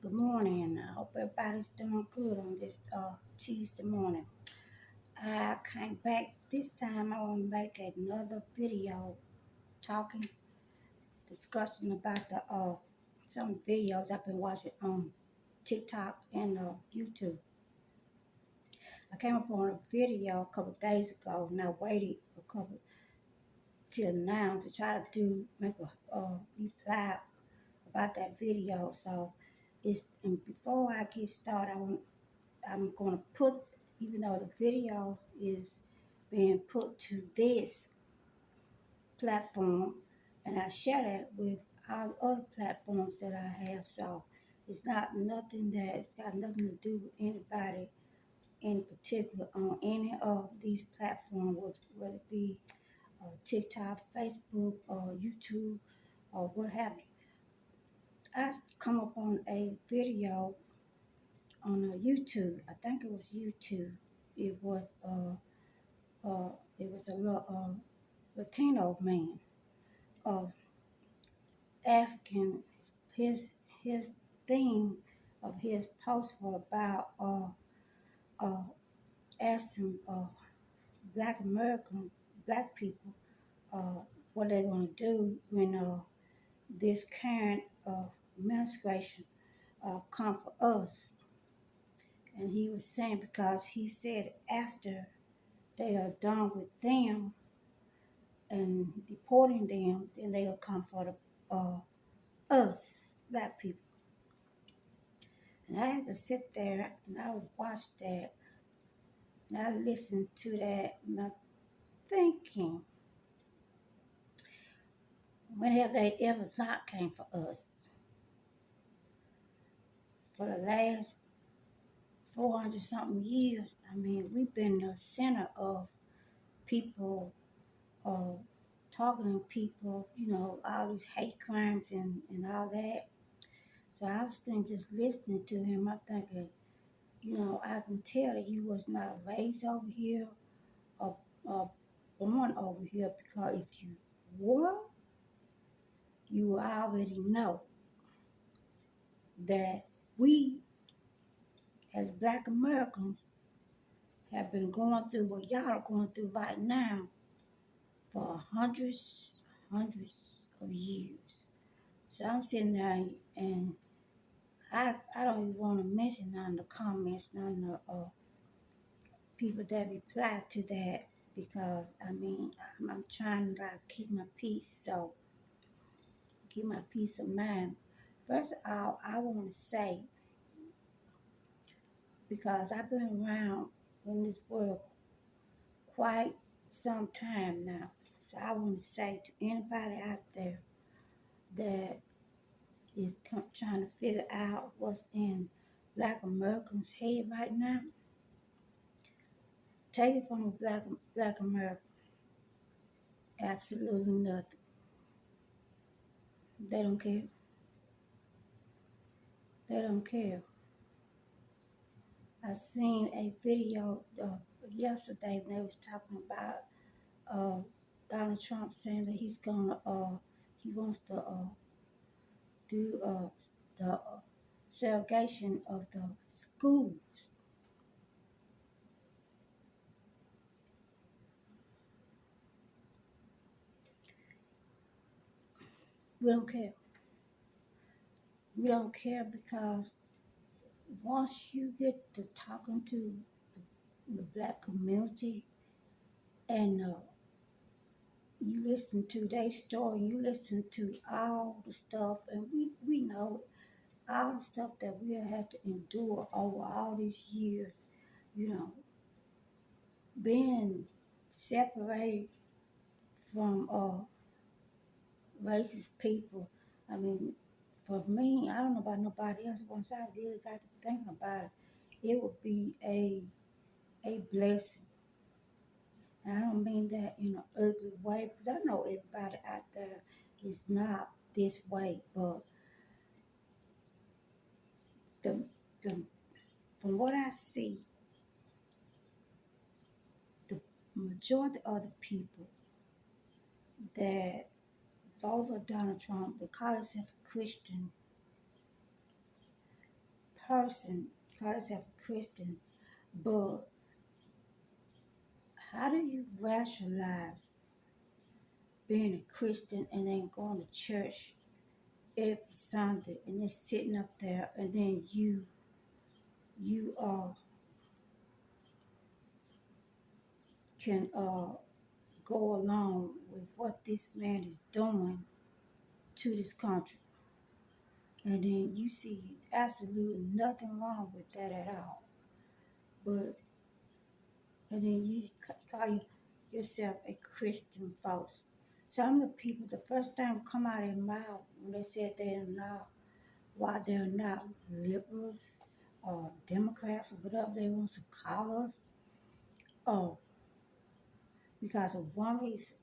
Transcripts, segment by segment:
Good morning. I hope everybody's doing good on this Tuesday morning. I came back this time. I want to make another video talking, discussing about the some videos I've been watching on TikTok and YouTube. I came upon a video a couple days ago, and I waited a couple till now to try to make a reply about that video. So and before I get started, I'm going to put, even though the video is being put to this platform, and I share that with all other platforms that I have. So it's not nothing that's got nothing to do with anybody in particular on any of these platforms, whether it be TikTok, Facebook, or YouTube, or what have you. I come up on a video on YouTube. I think it was YouTube. It was it was a little Latino man uh, asking his theme of his post were about uh, asking black people uh, what they're going to do when this current administration come for us. And he was saying, because he said after they are done with them and deporting them, then they'll come for us, black people. And I had to sit there and I watched that and I listened to that and I'm thinking, when have they ever not came for us? For the last 400 something years, I mean, we've been the center of people uh, targeting people, all these hate crimes and all that. So I was thinking, just listening to him, I'm thinking, I can tell that you was not raised over here or, or born over here, because if you were, you already know that we as black Americans have been going through what y'all are going through right now for hundreds of years. So I'm sitting there and I don't even want to mention none of the comments, none of the people that reply to that, because I mean I'm trying to keep my peace, so keep my peace of mind. First of all, I want to say, because I've been around in this world quite some time now, so I want to say to anybody out there that is trying to figure out what's in black Americans' head right now, take it from a black American, absolutely nothing. They don't care. They don't care. I seen a video yesterday when they was talking about Donald Trump saying that he wants to do the segregation of the schools. We don't care. We don't care because once you get to talking to the black community and you listen to their story, you listen to all the stuff, and we know all the stuff that we have had to endure over all these years, you know, being separated from racist people. I mean, for me, I don't know about nobody else. Once I really got to thinking about it, it would be a blessing. And I don't mean that in an ugly way, because I know everybody out there is not this way. But the, the from what I see, the majority of the people that vote for Donald Trump, they call themselves a Christian, person call themselves a Christian, but how do you rationalize being a Christian and then going to church every Sunday and then sitting up there and then you can go along with what this man is doing to this country, and then you see absolutely nothing wrong with that at all. But and then you call yourself a Christian, folks. Some of the people, the first thing would come out of their mouth when they said they're not, why they're not liberals or Democrats or whatever they want to call us. Oh, because of one reason.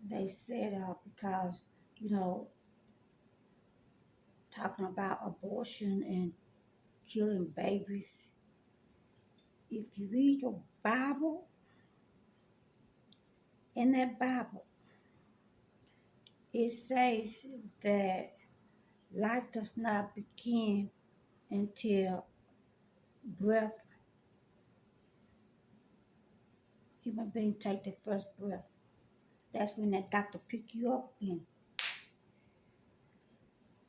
They said because, you know, talking about abortion and killing babies. If you read your Bible, in that Bible, it says that life does not begin until breath, human being take their first breath. That's when that doctor pick you up and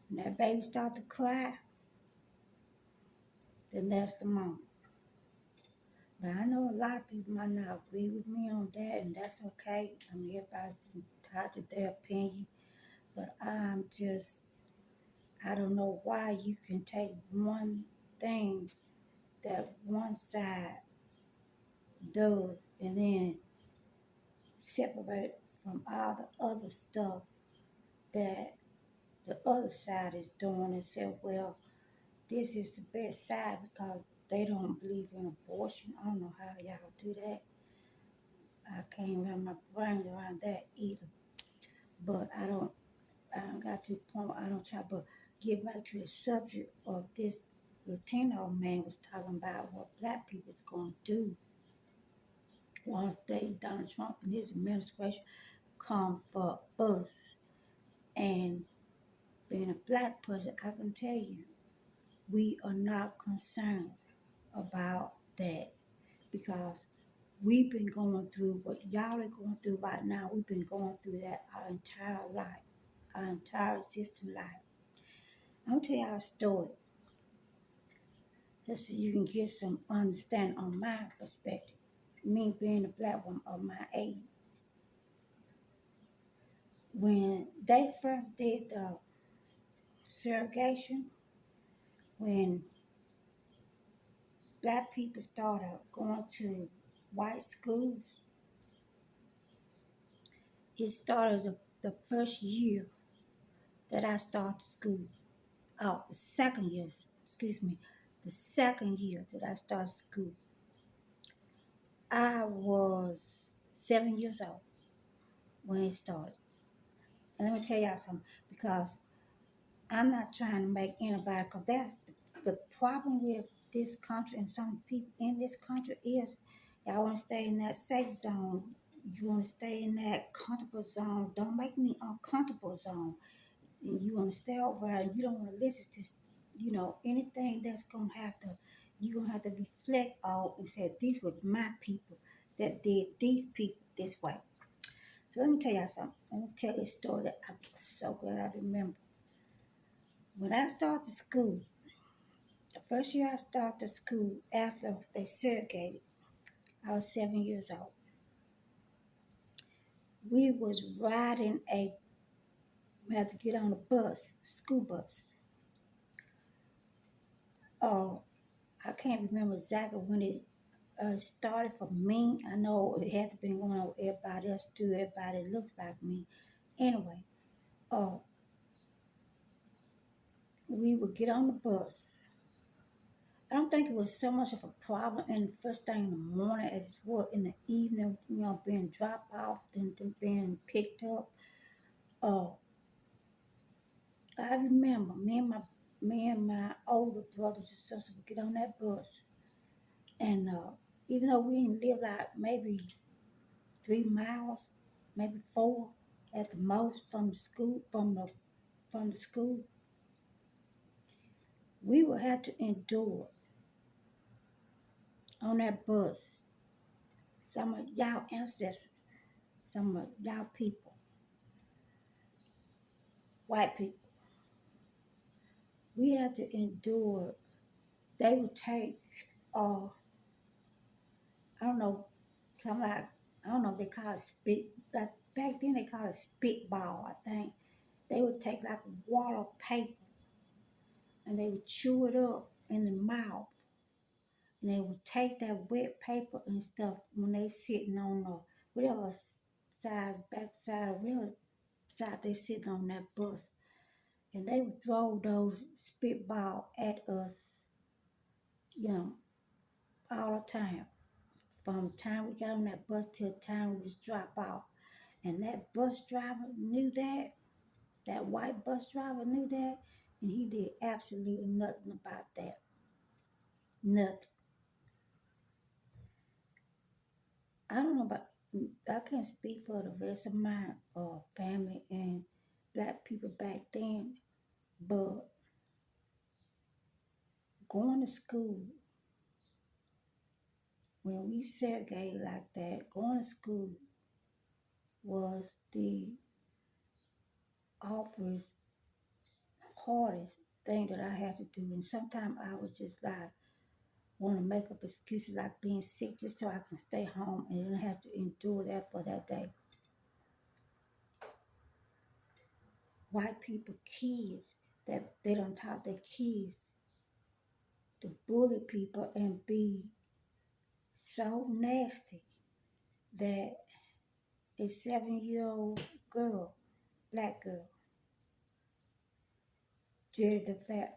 when that baby start to cry, then that's the moment. Now I know a lot of people might not agree with me on that, and that's okay. I mean, everybody's entitled to their opinion, but I don't know why you can take one thing that one side does and then separate it from all the other stuff that the other side is doing and say, well, this is the best side because they don't believe in abortion. I don't know how y'all do that. I can't wrap my brain around that either. But I don't got to the point where I don't try, but get back to the subject of this Latino man was talking about what black people's going to do once Donald Trump and his administration come for us. And being a black person, I can tell you, we are not concerned about that because we've been going through what y'all are going through right now. We've been going through that our entire life, our entire existing life. I'm going to tell y'all a story just so you can get some understanding on my perspective. Me being a black woman of my age. When they first did the segregation, when black people started going to white schools, it started the first year that I started school. Oh, the second year, the second year that I started school. I was 7 years old when it started. And let me tell y'all something, because I'm not trying to make anybody, because that's the problem with this country and some people in this country is y'all want to stay in that safe zone. You want to stay in that comfortable zone. Don't make me uncomfortable zone. And you want to stay over there. You don't want to listen to, anything that's going to have to, you're going to have to reflect on and say, these were my people that did these people this way. So let me tell y'all something. Let me tell you a story that I'm so glad I remember. When I started school, the first year I started school after they segregated, I was 7 years old. We was riding we had to get on a bus, school bus. Oh, I can't remember exactly when it started for me. I know it had to be going on with everybody else too. Everybody looks like me. Anyway, we would get on the bus. I don't think it was so much of a problem in the first thing in the morning as well in the evening, being dropped off and being picked up. I remember me and my older brothers and sisters would get on that bus, and even though we didn't live like maybe 3 miles, maybe 4 at the most from the school, we will have to endure on that bus. Some of y'all ancestors, some of y'all people, white people, we have to endure. They would take, I don't know, some like, I don't know if they call it spit, but back then they called it spitball, I think. They would take like water paper and they would chew it up in the mouth. And they would take that wet paper and stuff when they sitting on the whatever side, back side, or whatever side they sitting on that bus. And they would throw those spitball at us, you know, all the time. From the time we got on that bus till the time we was drop off. And that bus driver knew that white bus driver knew that, and he did absolutely nothing about that. Nothing. I don't know about, I can't speak for the rest of my family and black people back then, but going to school, when we segregated like that, going to school was the office hardest thing that I had to do. And sometimes I would just like want to make up excuses like being sick just so I can stay home and don't have to endure that for that day. White people, kids, that they don't taught their kids to bully people and be so nasty that a 7-year-old girl, black girl, dreaded the fact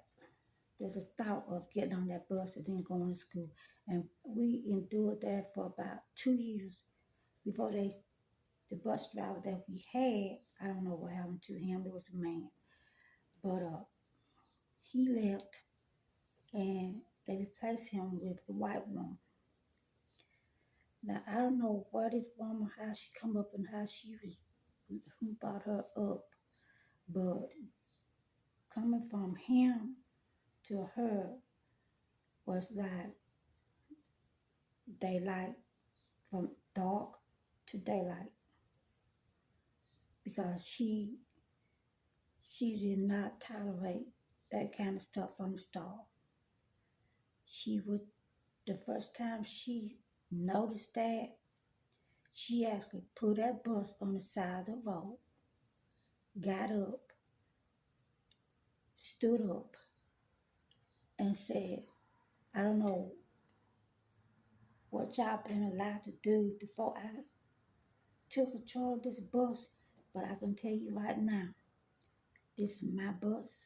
there's a thought of getting on that bus and then going to school. And we endured that for about 2 years before the bus driver that we had, I don't know what happened to him, it was a man, but he left and they replaced him with a white woman. Now I don't know where this woman, how she come up and how she was, who brought her up, but coming from him to her was like daylight, from dark to daylight, because she did not tolerate that kind of stuff from the start. She would, the first time she noticed that, she actually put that bus on the side of the road, got up, stood up, and said, I don't know what y'all been allowed to do before I took control of this bus, but I can tell you right now, this is my bus,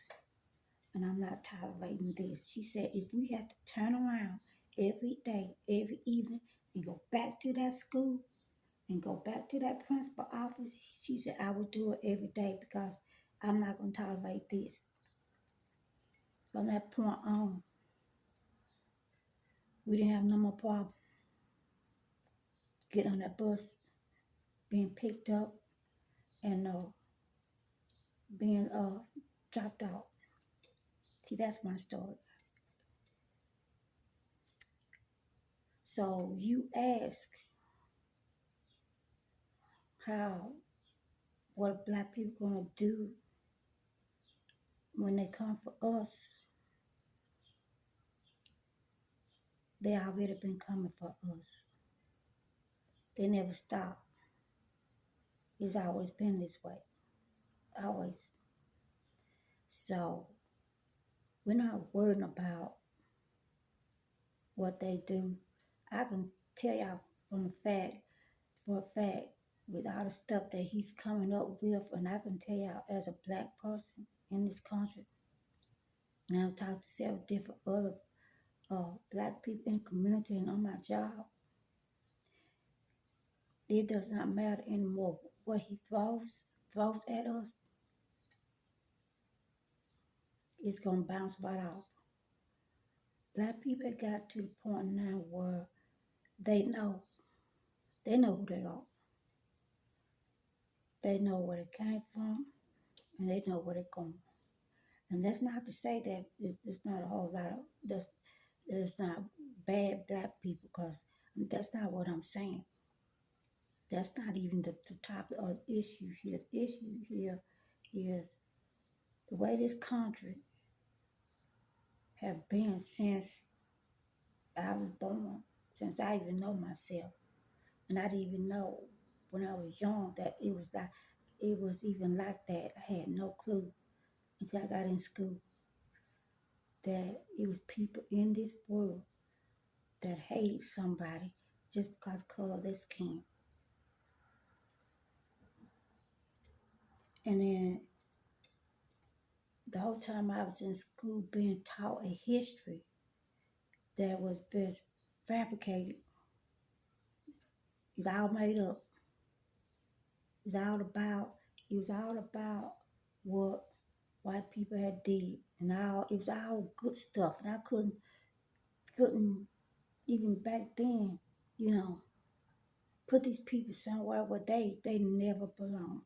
and I'm not tolerating this. She said, if we had to turn around every day, every evening, and go back to that school, and go back to that principal office, she said, I would do it every day because I'm not going to tolerate this. From that point on, we didn't have no more problem getting on that bus, being picked up, and being dropped out. See, that's my story. So you ask what black people gonna do when they come for us. They already been coming for us. They never stop. It's always been this way. Always. So we're not worried about what they do. I can tell y'all for a fact, with all the stuff that he's coming up with, and I can tell y'all as a black person in this country, and I've talked to several different other black people in the community and on my job, it does not matter anymore what he throws at us, it's gonna bounce right off. Black people got to the point now where they know who they are. They know where they came from, and they know where they're going. And that's not to say that there's not a whole lot of, there's not bad black people, because that's not what I'm saying. That's not even the topic of the issue here. The issue here is the way this country have been since I was born, since I even know myself. And I didn't even know when I was young that it was even like that. I had no clue until I got in school that it was people in this world that hated somebody just because of the color of their skin. And then the whole time I was in school being taught a history that was just fabricated. It's all made up. It's all about it was all about what white people had did, and all it was all good stuff. And I couldn't even back then, you know, put these people somewhere where they never belonged.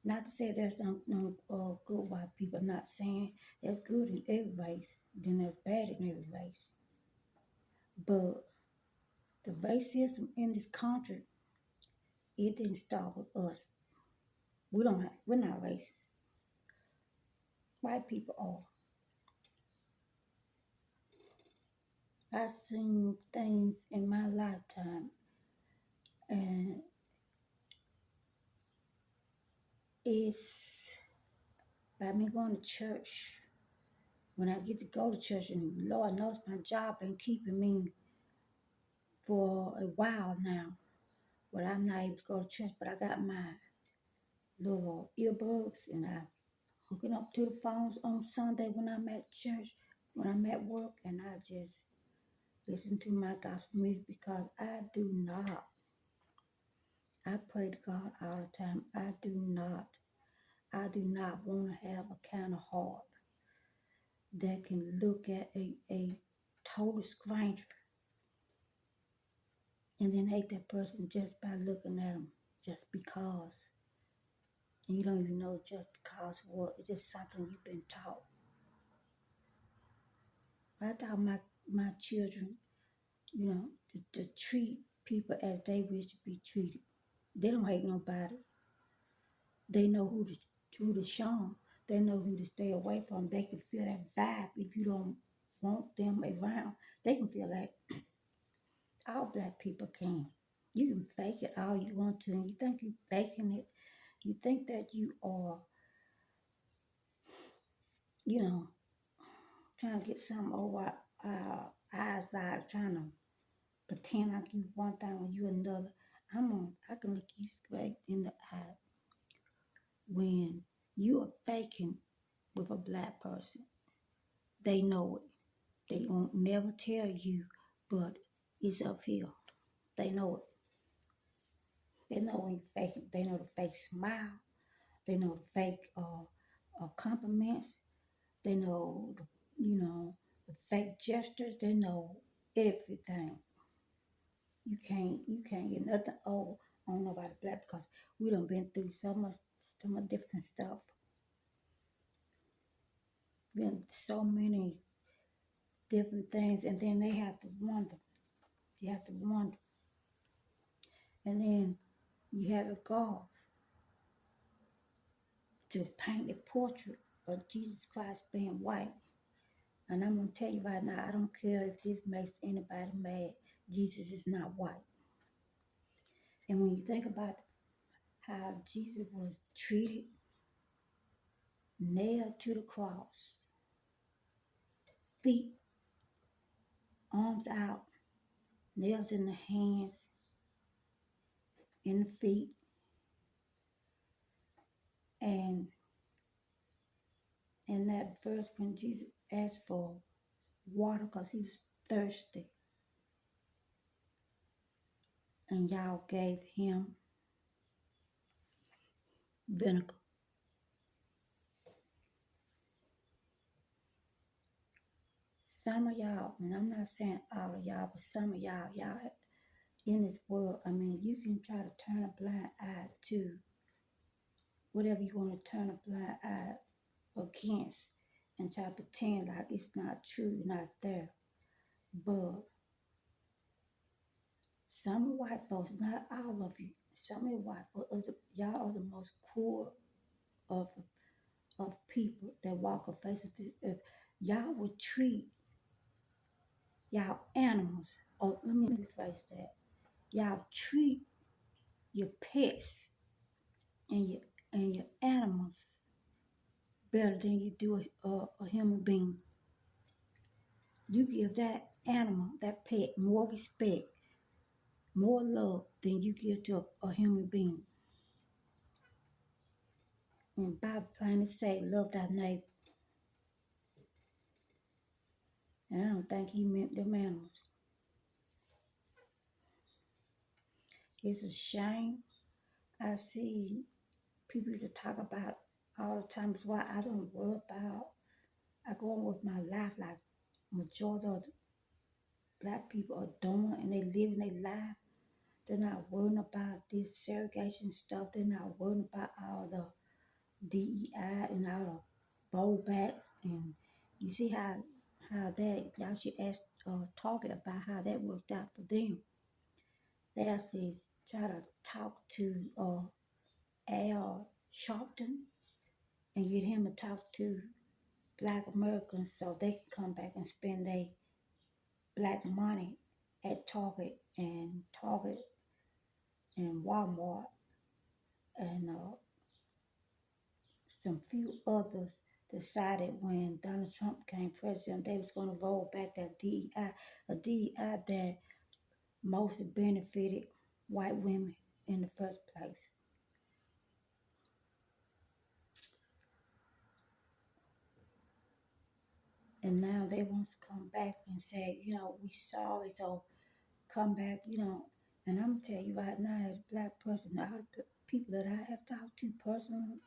Not to say there's no good white people. I'm not saying there's good in every race, then there's bad in every race. But the racism in this country, it didn't start with us. We're not racist. White people are. I've seen things in my lifetime, and it's by me going to church. When I get to go to church, and Lord knows my job been keeping me for a while now, but I'm not able to go to church. But I got my little earbuds, and I hooking up to the phones on Sunday when I'm at church, when I'm at work, and I just listen to my gospel music because I pray to God all the time. I do not want to have a kind of heart that can look at a total stranger and then hate that person just by looking at them, just because. And you don't even know just because what. It's just something you've been taught. I taught my children, to treat people as they wish to be treated. They don't hate nobody. They know who to shun. They know who to stay away from. They can feel that vibe if you don't want them around. They can feel that. All black people can. You can fake it all you want to, and you think you're faking it. You think that you are, trying to get something over our eyes, like trying to pretend like you one thing when you another. I can look you straight in the eye when you are faking with a black person. They know it. They won't never tell you, but it's up here. They know it. They know when you fake it. They know the fake smile. They know the fake compliments. They know, the fake gestures. They know everything. You can't get nothing over on nobody black because we done been through so much different stuff. Been so many different things, and then they have to wonder. You have to wonder. And then you have a God to paint a portrait of Jesus Christ being white. And I'm going to tell you right now, I don't care if this makes anybody mad. Jesus is not white. And when you think about how Jesus was treated, nailed to the cross, feet, arms out, nails in the hands, in the feet, and in that verse when Jesus asked for water because he was thirsty, and y'all gave him vinegar. Some of y'all, and I'm not saying all of y'all, but some of y'all in this world, you can try to turn a blind eye to whatever you want to turn a blind eye against and try to pretend like it's not true, not there. But some white folks, not all of you, some of the white folks, y'all are the most cruel of people that walk a face of this earth. Y'all would treat y'all animals. Oh, let me rephrase that. Y'all treat your pets and your animals better than you do a human being. You give that animal, that pet, more respect, more love than you give to a human being. And the Bible plainly say, love thy neighbor. And I don't think he meant them animals. It's a shame. I see people used to talk about all the time. It's why I don't worry about. I go on with my life like majority of the black people are doing, and they living their life. They're not worrying about this segregation stuff. They're not worrying about all the DEI and all the blowbacks. And you see how that, y'all should ask Target about how that worked out for them. They actually try to talk to Al Sharpton and get him to talk to black Americans so they can come back and spend their black money at Target and Walmart and some few others decided when Donald Trump became president they was going to roll back that DEI, a DEI that mostly benefited white women in the first place. And now they want to come back and say, we sorry, so come back, And I'm going to tell you right now, as a black person, all the people that I have talked to personally,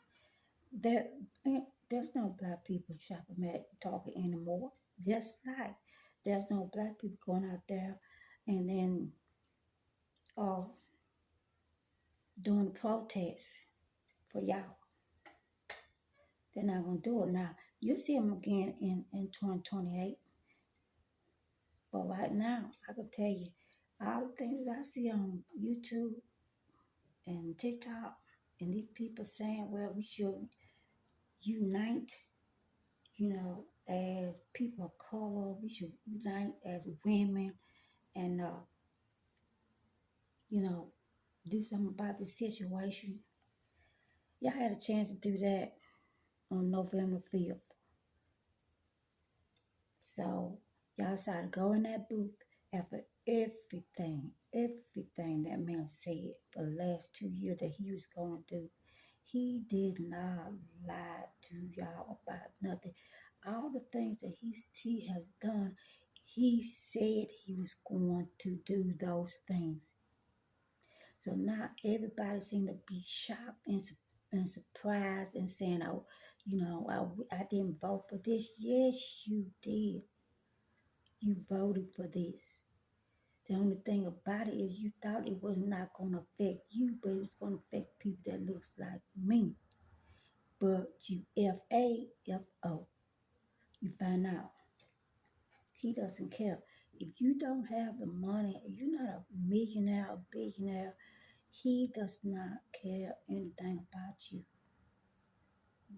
there's no black people shopping at Target anymore. Just like there's no black people going out there and then uh, doing protests for y'all. They're not going to do it now. You'll see them again in 2028. But right now, I can tell you, all the things that I see on YouTube and TikTok and these people saying, well, we should unite, as people of color, we should unite as women and, do something about this situation. Y'all had a chance to do that on November 5th. So y'all decided to go in that booth after everything that man said for the last 2 years that he was going to do. He did not lie to y'all about nothing. All the things that he has done, he said he was going to do those things. So now everybody seems to be shocked and surprised and saying, oh, I didn't vote for this. Yes, you did. You voted for this. The only thing about it is you thought it was not going to affect you, but it was going to affect people that looks like me. But you F-A-F-O. You find out. He doesn't care. If you don't have the money, if you're not a millionaire or billionaire, he does not care anything about you.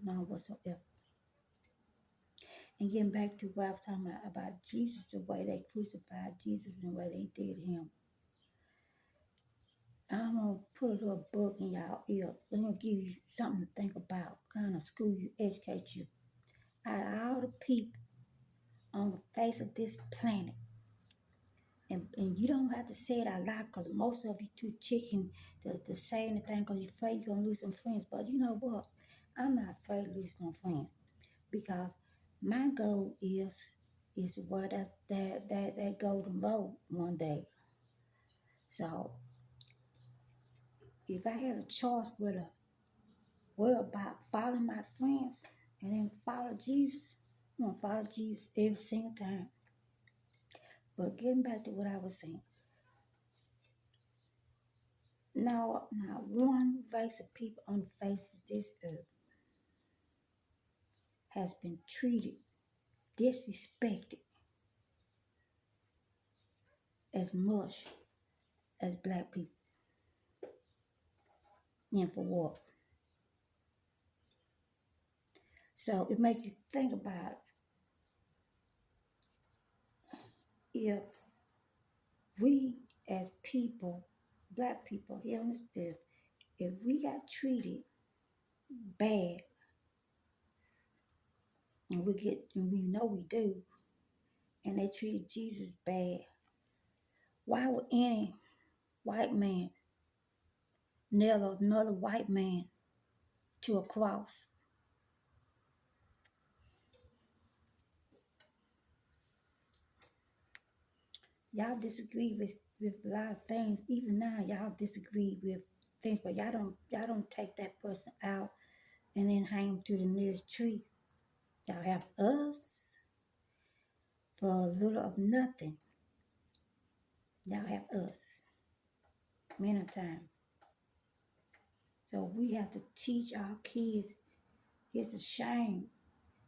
None whatsoever. And getting back to what I was talking about Jesus, the way they crucified Jesus and the way they did him. I'm going to put a little book in y'all ear. I'm going to give you something to think about, kind of school you, educate you. Out of all the people on the face of this planet, and you don't have to say it out loud because most of you too chicken to say anything because you're afraid you're going to lose some friends. But you know what? I'm not afraid to lose some friends because my goal is to wear that golden road one day. So if I had a choice with a worry about following my friends and then follow Jesus, I'm going to follow Jesus every single time. But getting back to what I was saying, No, not one race of people on the face of this earth has been treated, disrespected as much as black people. And for what? So it makes you think about it. If we as people, black people here on this earth, if we got treated bad, and we know we do, and they treated Jesus bad, why would any white man nail another white man to a cross? Y'all disagree with a lot of things. Even now, y'all disagree with things, but y'all don't take that person out and then hang him to the nearest tree. Y'all have us for a little of nothing. Y'all have us many times. So we have to teach our kids. It's a shame,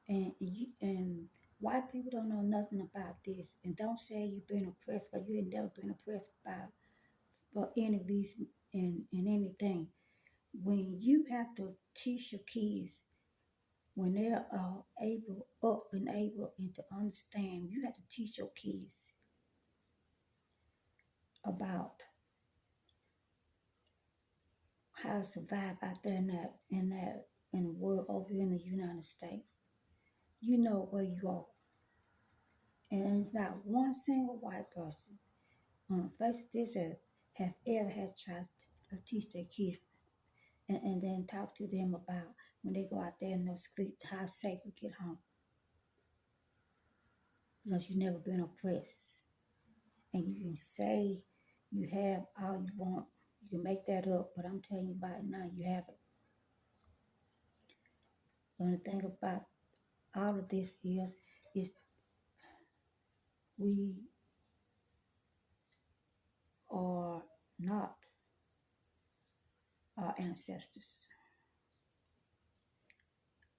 and white people don't know nothing about this. And don't say you've been oppressed, because you ain't never been oppressed about for any reason and anything. When you have to teach your kids, when they're up and able and to understand, you have to teach your kids about how to survive out there in the world over here in the United States. You know where you are. And it's not one single white person on the face of this earth have ever had tried to teach their kids and then talk to them about when they go out there in those streets, how safe we get home. Because you've never been oppressed. And you can say you have all you want. You can make that up, but I'm telling you about it now, you haven't. The only thing about all of this is we are not our ancestors.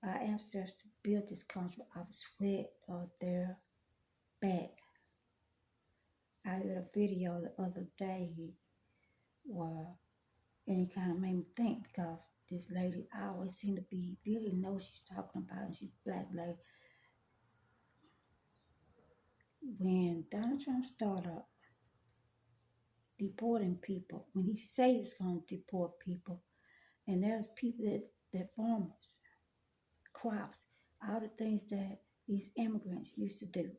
Our ancestors built this country off the sweat of their back. I heard a video the other day where, and it kind of made me think, because this lady I always seem to be really know what she's talking about, and she's a black lady. When Donald Trump started deporting people, when he said he was going to deport people, and there's people that farmers, crops, all the things that these immigrants used to do.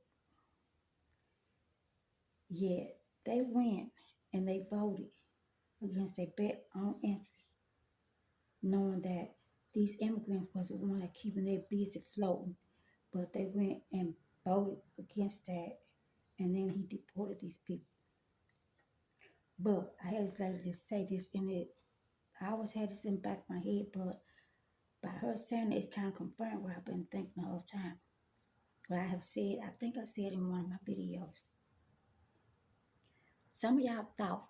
Yet they went and they voted against their own interests, knowing that these immigrants was the one that keeping their business floating. But they went and voted against that, and then he deported these people. But I had this lady to say this, and I always had this in the back of my head, but by her saying it, it kind of confirmed what I've been thinking the whole time. What I have said, I think I said in one of my videos. Some of y'all thought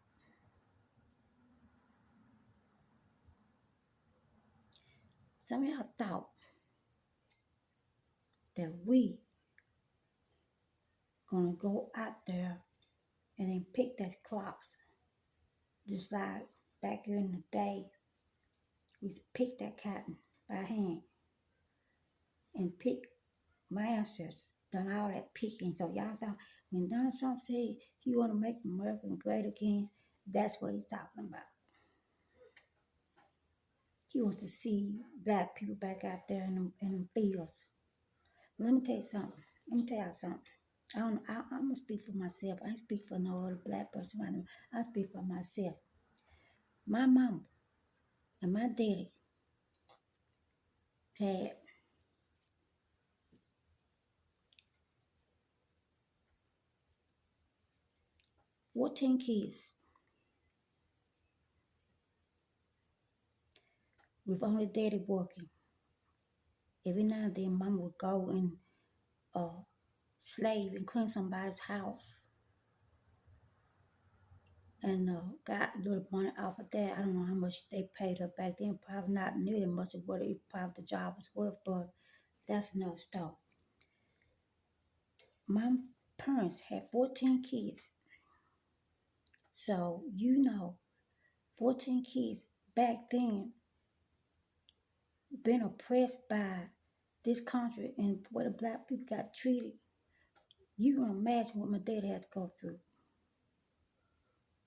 that we gonna go out there and then pick that crops. Just like back in the day, we used to pick that cotton by hand and pick my ancestors, done all that picking. So y'all thought when Donald Trump said he want to make America great again, that's what he's talking about. He wants to see black people back out there in the fields. But let me tell you something. Let me tell y'all something. I'm going to speak for myself. I ain't speak for no other black person. I speak for myself. My mama and my daddy had 14 kids with only daddy working. Every now and then, mama would go and slave and clean somebody's house. and got a little money off of that. I don't know how much they paid her back then. Probably not nearly as much of what probably the job was worth, but that's another story. My parents had 14 kids, so 14 kids back then, been oppressed by this country and where the black people got treated. You can imagine what my dad had to go through,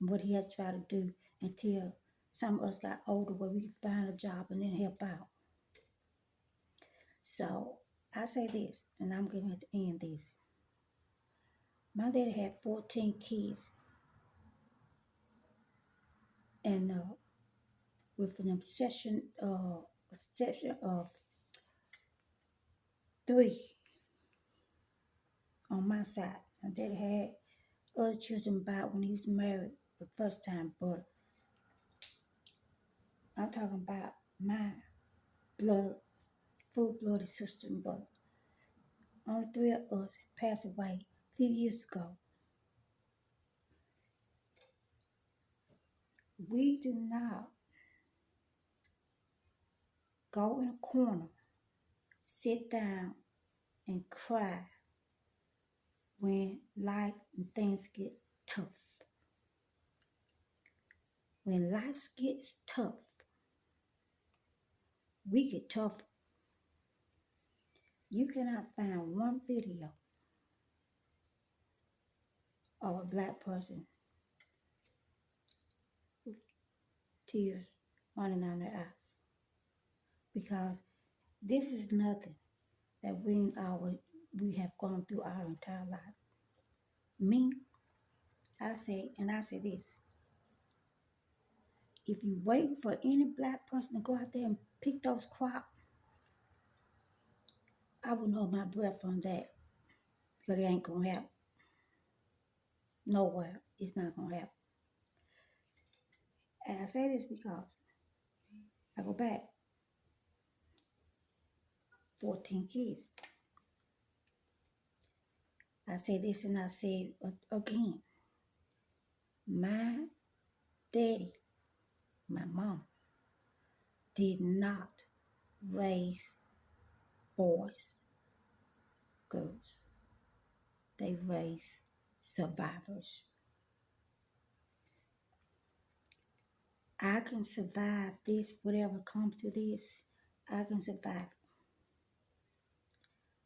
what he had to try to do until some of us got older where we could find a job and then help out. So I say this, and I'm going to end this. My dad had 14 kids, and with an obsession of 3 on my side. My dad had other children about when he was married the first time, but I'm talking about my blood, full-blooded sister and brother. Only 3 of us passed away a few years ago. We do not go in a corner, sit down, and cry when life and things get tough. When life gets tough, we get tough. You cannot find one video of a black person with tears running down their eyes, because this is nothing that we have gone through our entire life. Me, I say this: if you waiting for any black person to go out there and pick those crops, I wouldn't hold my breath on that, because it ain't gonna happen. Nowhere, it's not gonna happen. And I say this because I go back 14 kids. I say this and I say it again. My daddy, my mom, did not raise boys, girls. They raised survivors. I can survive this, whatever comes to this, I can survive.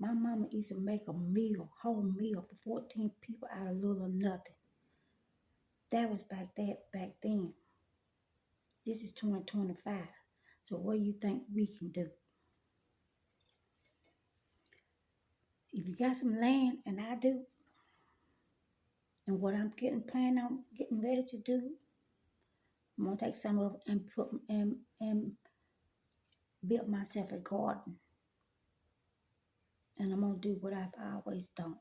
My mama used to make a meal, whole meal for 14 people out of little or nothing. That was back then. This is 2025. So what do you think we can do? If you got some land, and I do, and what I'm planning on getting ready to do, I'm gonna take some of it and put and build myself a garden. And I'm gonna do what I've always done.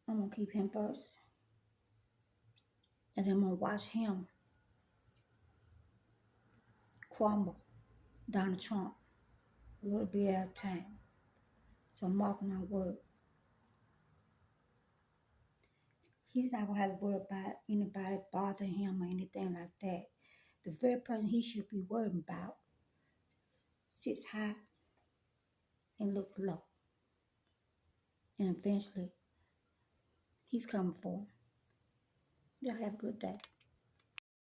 I'm gonna keep him first. And then I'm gonna watch him crumble Donald Trump a little bit at a time. So mark my word. He's not gonna have to worry about anybody bothering him or anything like that. The very person he should be worried about sits high and looks low. And eventually he's coming for him. Y'all have a good day.